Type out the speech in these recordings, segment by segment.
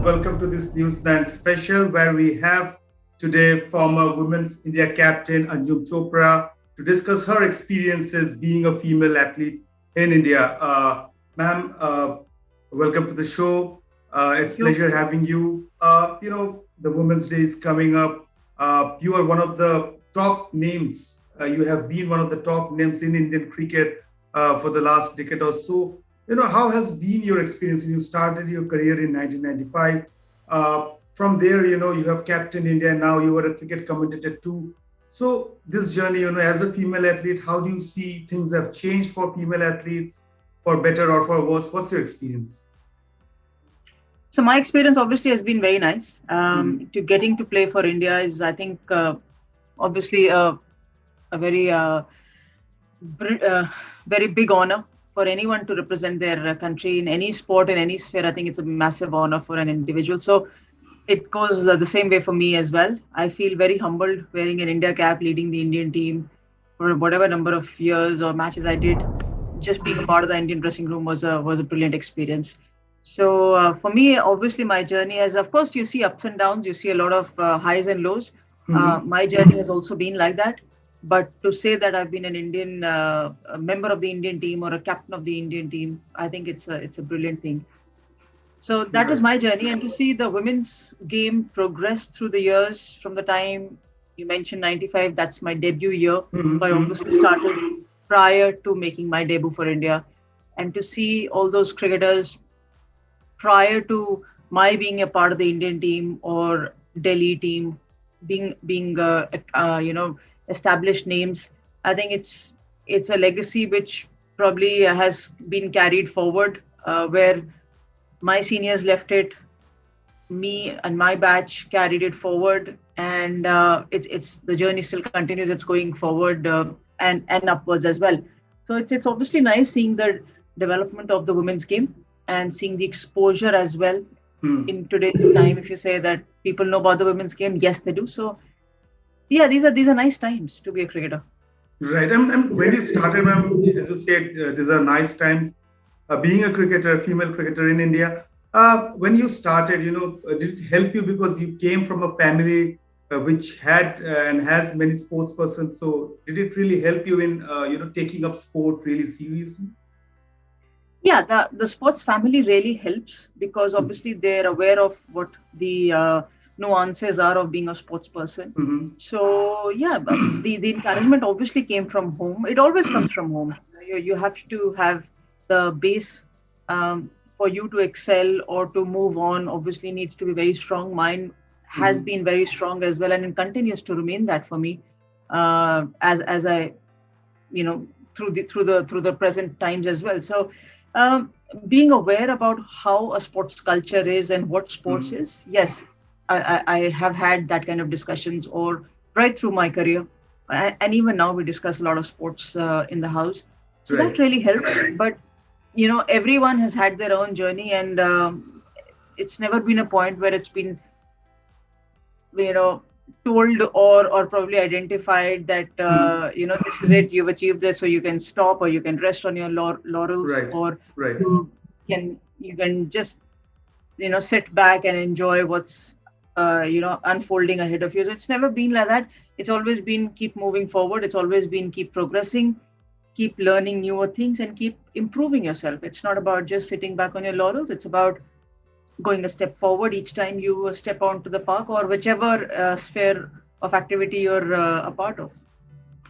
Welcome to this News9 special where we have today former Women's India captain Anjum Chopra to discuss her experiences being a female athlete in India. Ma'am, welcome to the show. It's pleasure having you. The Women's Day is coming up. You are one of the top names. You have been one of the top names in Indian cricket for the last decade or so. How has been your experience? You started your career in 1995. From there, you have captained India. Now you are a cricket commentator too. So this journey, as a female athlete, how do you see things have changed for female athletes, for better or for worse? What's your experience? So my experience obviously has been very nice. To getting to play for India is, I think, obviously a very very big honor for anyone to represent their country in any sport, in any sphere. I think it's a massive honor for an individual. So it goes the same way for me as well. I feel very humbled wearing an India cap, leading the Indian team for whatever number of years or matches I did. Just being a part of the Indian dressing room was a brilliant experience. So for me, obviously, my journey is, of course, you see ups and downs, you see a lot of highs and lows. My journey has also been like that. But to say that I've been an Indian a member of the Indian team or a captain of the Indian team, I think it's a brilliant thing. So that is my journey, and to see the women's game progress through the years from the time you mentioned 95, that's my debut year. So I obviously started prior to making my debut for India, and to see all those cricketers prior to my being a part of the Indian team or Delhi team being established names. I think it's a legacy which probably has been carried forward, where my seniors left it, me and my batch carried it forward, and it's the journey still continues. It's going forward and upwards as well. So it's obviously nice seeing the development of the women's game and seeing the exposure as well in today's time. If you say that people know about the women's game, yes, they do. So yeah, these are nice times to be a cricketer. Right. And when you started, ma'am, as you said, these are nice times. Being a cricketer, female cricketer in India, when you started, did it help you because you came from a family which had and has many sports persons? So did it really help you in, taking up sport really seriously? Yeah, the sports family really helps because obviously they're aware of what the nuances are of being a sports person. So yeah, but the encouragement obviously came from home. It always comes from home. You have to have the base for you to excel or to move on. Obviously needs to be very strong. Mine has been very strong as well, and it continues to remain that for me as I through the present times as well. So being aware about how a sports culture is and what sports is, yes, I have had that kind of discussions or right through my career, and even now we discuss a lot of sports in the house. So that really helps. But everyone has had their own journey, and it's never been a point where it's been told or probably identified that this is it, you've achieved this, so you can stop or you can rest on your laurels, or you can just sit back and enjoy what's unfolding ahead of you. So it's never been like that. It's always been keep moving forward. It's always been keep progressing, keep learning newer things, and keep improving yourself. It's not about just sitting back on your laurels. It's about going a step forward each time you step onto the park or whichever sphere of activity you're a part of.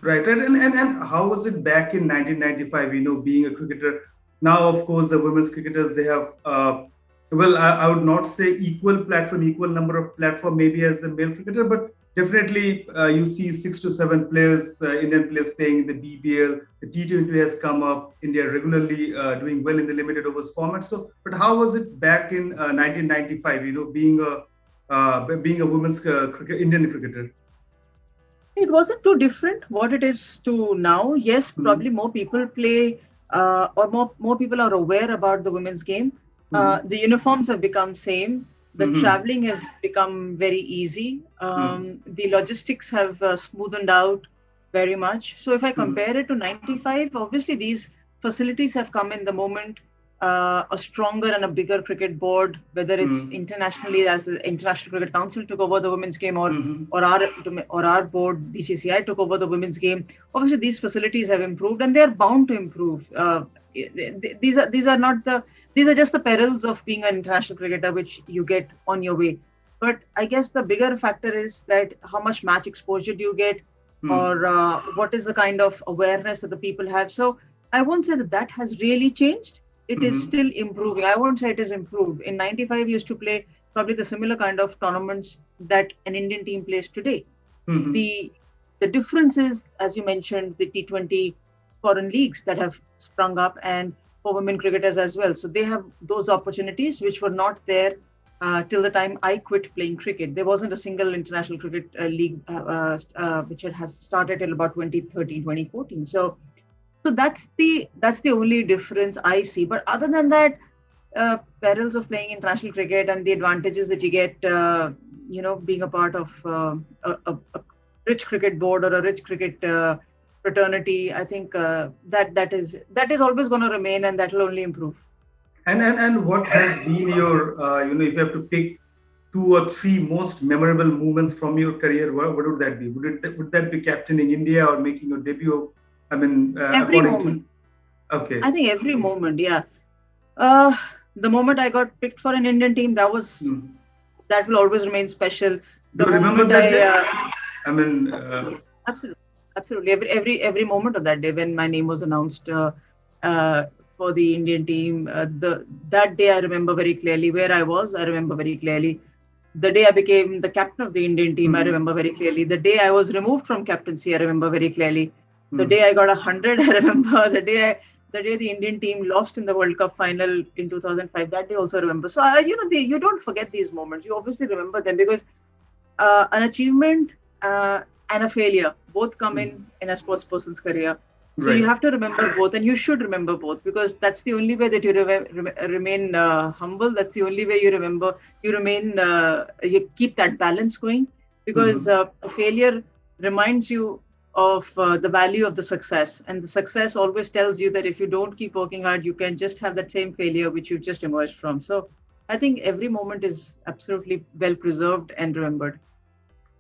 Right. And how was it back in 1995, being a cricketer? Now, of course, the women's cricketers, they have, I would not say equal platform, equal number of platform, maybe as a male cricketer, but definitely you see 6 to 7 players, Indian players playing in the BBL. The T20 has come up. India regularly doing well in the limited overs format. So, but how was it back in 1995, being a women's Indian cricketer? It wasn't too different what it is to now. Yes, probably more people play or more people are aware about the women's game. The uniforms have become same. The traveling has become very easy. The logistics have smoothened out very much. So if I compare it to 95, obviously these facilities have come in the moment. a stronger and a bigger cricket board, whether it's Mm-hmm. internationally as the International Cricket Council took over the women's game, Mm-hmm. or our board BCCI took over the women's game. Obviously, these facilities have improved, and they are bound to improve. These are just the perils of being an international cricketer, which you get on your way. But I guess the bigger factor is that how much match exposure do you get, or what is the kind of awareness that the people have. So I won't say that that has really changed. It is Mm-hmm. still improving. I won't say it is improved. In 95, we used to play probably the similar kind of tournaments that an Indian team plays today. Mm-hmm. The the difference is, as you mentioned, the T20 foreign leagues that have sprung up, and for women cricketers as well. So they have those opportunities which were not there till the time I quit playing cricket. There wasn't a single international cricket league which has started till about 2013, 2014. So that's the only difference I see. But other than that, perils of playing international cricket and the advantages that you get, being a part of a rich cricket board or a rich cricket fraternity, I think that is always going to remain, and that will only improve. And what has been your if you have to pick two or three most memorable moments from your career, what would that be? Would that be captaining India or making your debut? I mean, Every according moment. to okay. I think every moment, yeah. Uh, the moment I got picked for an Indian team, Hmm. that will always remain special. Do The you remember moment that day? I I mean, absolutely, absolutely, absolutely. Every moment of that day when my name was announced uh, for the Indian team, the that day I remember very clearly. Where I was, I remember very clearly. The day I became the captain of the Indian team, I hmm, remember very clearly. The day I was removed from captaincy, I remember very clearly. The day hmm, I got 100, I remember. The day the Indian team lost in the World Cup final in 2005, that day also I remember. So you don't forget these moments. You obviously remember them because an achievement and a failure both come hmm. in a sports person's career. So you Right. have to remember both, and you should remember both, because that's the only way that you remain humble. That's the only way you keep that balance going, because Hmm. a failure reminds you of the value of the success, and the success always tells you that if you don't keep working hard, you can just have that same failure which you just emerged from. So I think every moment is absolutely well preserved and remembered.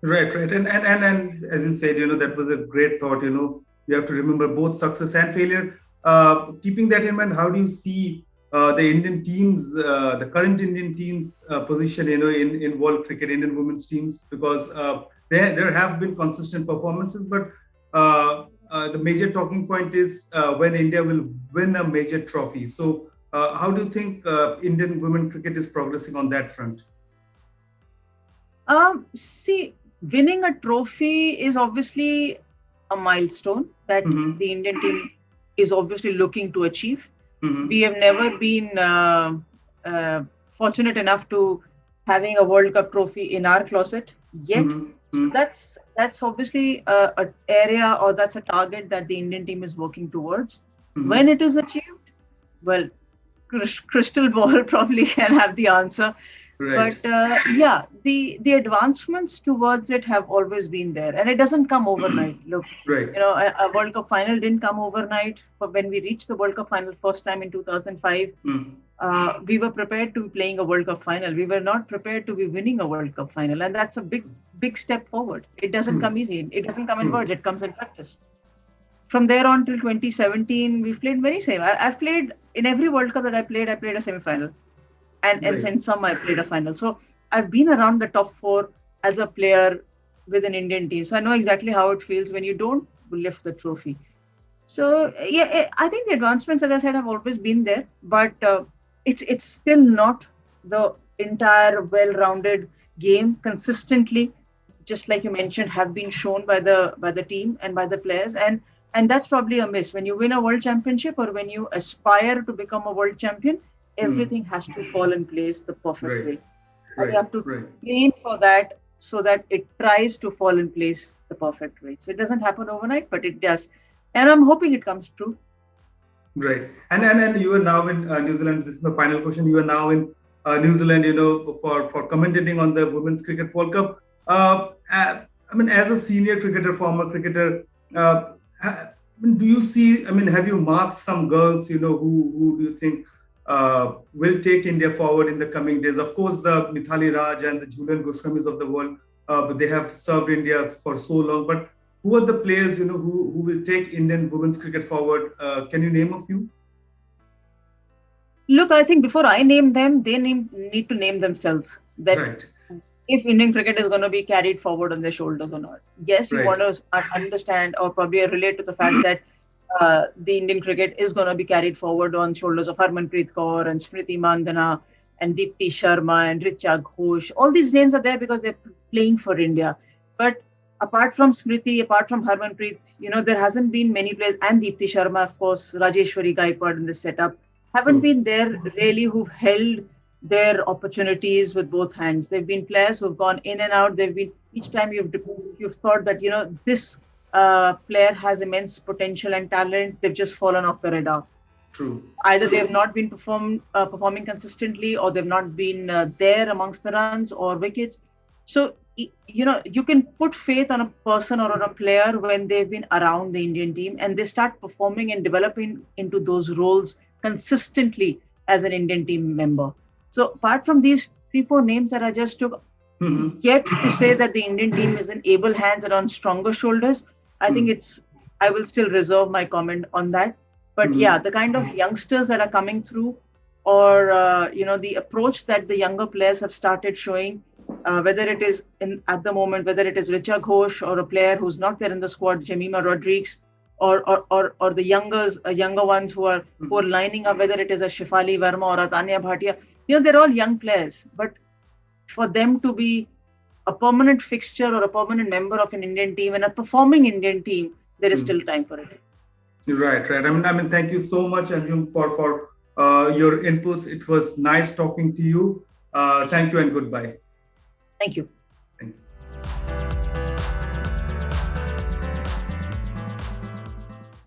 Right, right. And as you said, that was a great thought. You have to remember both success and failure. Keeping that in mind, how do you see the Indian teams, the current Indian teams position, in world cricket, Indian women's teams? Because there have been consistent performances, but the major talking point is when India will win a major trophy. So, how do you think Indian women cricket is progressing on that front? See, winning a trophy is obviously a milestone that Mm-hmm. the Indian team is obviously looking to achieve. We Mm-hmm. have never been uh, fortunate enough to having a World Cup trophy in our closet yet. So Mm-hmm. that's obviously a area, or that's a target that the Indian team is working towards. When Mm-hmm. it is achieved, well, crystal ball probably can have the answer. Right, But yeah, the advancements towards it have always been there, and it doesn't come overnight. Look, right. a World Cup final didn't come overnight. But when we reached the World Cup final first time in 2005, Mm, we were prepared to be playing a World Cup final. We were not prepared to be winning a World Cup final, and that's a big step forward. It doesn't come true, easy. It doesn't come in true. words. It comes in practice. From there on till 2017, we've played very same. I've played in every World Cup that I played. I played a semi-final, and Right. in some I played a final. So I've been around the top four as a player with an Indian team. So I know exactly how it feels when you don't lift the trophy. So yeah, I think the advancements, as I said, have always been there, but it's still not the entire well-rounded game consistently, just like you mentioned, have been shown by the team and by the players, and that's probably a miss. When you win a world championship, or when you aspire to become a world champion, Mm, everything has to fall in place the perfect right, way, and you right, have to right, train for that so that it tries to fall in place the perfect way. So it doesn't happen overnight, but it does, and I'm hoping it comes true. right. And you are now in New Zealand. This is the final question. You are now in New Zealand, for commentating on the Women's Cricket World Cup. I mean, as a senior cricketer, former cricketer, I mean, do you see? I mean, have you marked some girls, who do you think? will take India forward in the coming days. Of course, the Mithali Raj and the Julian Goswamis of the world, but they have served India for so long. But who are the players, who will take Indian women's cricket forward? Can you name a few? Look, I think before I name them, they need to name themselves. That Right, if Indian cricket is going to be carried forward on their shoulders or not. Yes, you want right. to understand or probably relate to the fact that the Indian cricket is going to be carried forward on shoulders of Harmanpreet Kaur and Smriti Mandhana and Deepti Sharma and Richa Ghosh. All these names are there because they're playing for India. But apart from Smriti, apart from Harmanpreet, there hasn't been many players, and Deepti Sharma, of course, Rajeshwari Gaikwad in this setup, haven't True, been there really who've held their opportunities with both hands. They've been players who've gone in and out. They've been each time you've thought that this player has immense potential and talent. They've just fallen off the radar. true. Either they have not been performing consistently, or they've not been there amongst the runs or wickets. So you can put faith on a person or on a player when they've been around the Indian team and they start performing and developing into those roles consistently as an Indian team member. So apart from these 3-4 names that I just took, Mhm, yet to say that the Indian team is in able hands and on stronger shoulders, I think mhm, I will still reserve my comment on that. But yeah, mhm, the kind of youngsters that are coming through, or the approach that the younger players have started showing, whether it is at the moment, whether it is Richa Ghosh or a player who's not there in the squad, Jemima Rodriguez, or the younger ones who are mhm. lining up, whether it is a Shifali Verma or a Tanya Bhatia, they're all young players. But for them to be a permanent fixture or a permanent member of an Indian team and a performing Indian team, there is still Mhm. time for it. Right, right. I mean, thank you so much, Anjum, for your inputs. It was nice talking to you. Thank you and goodbye. Thank you. Thank you.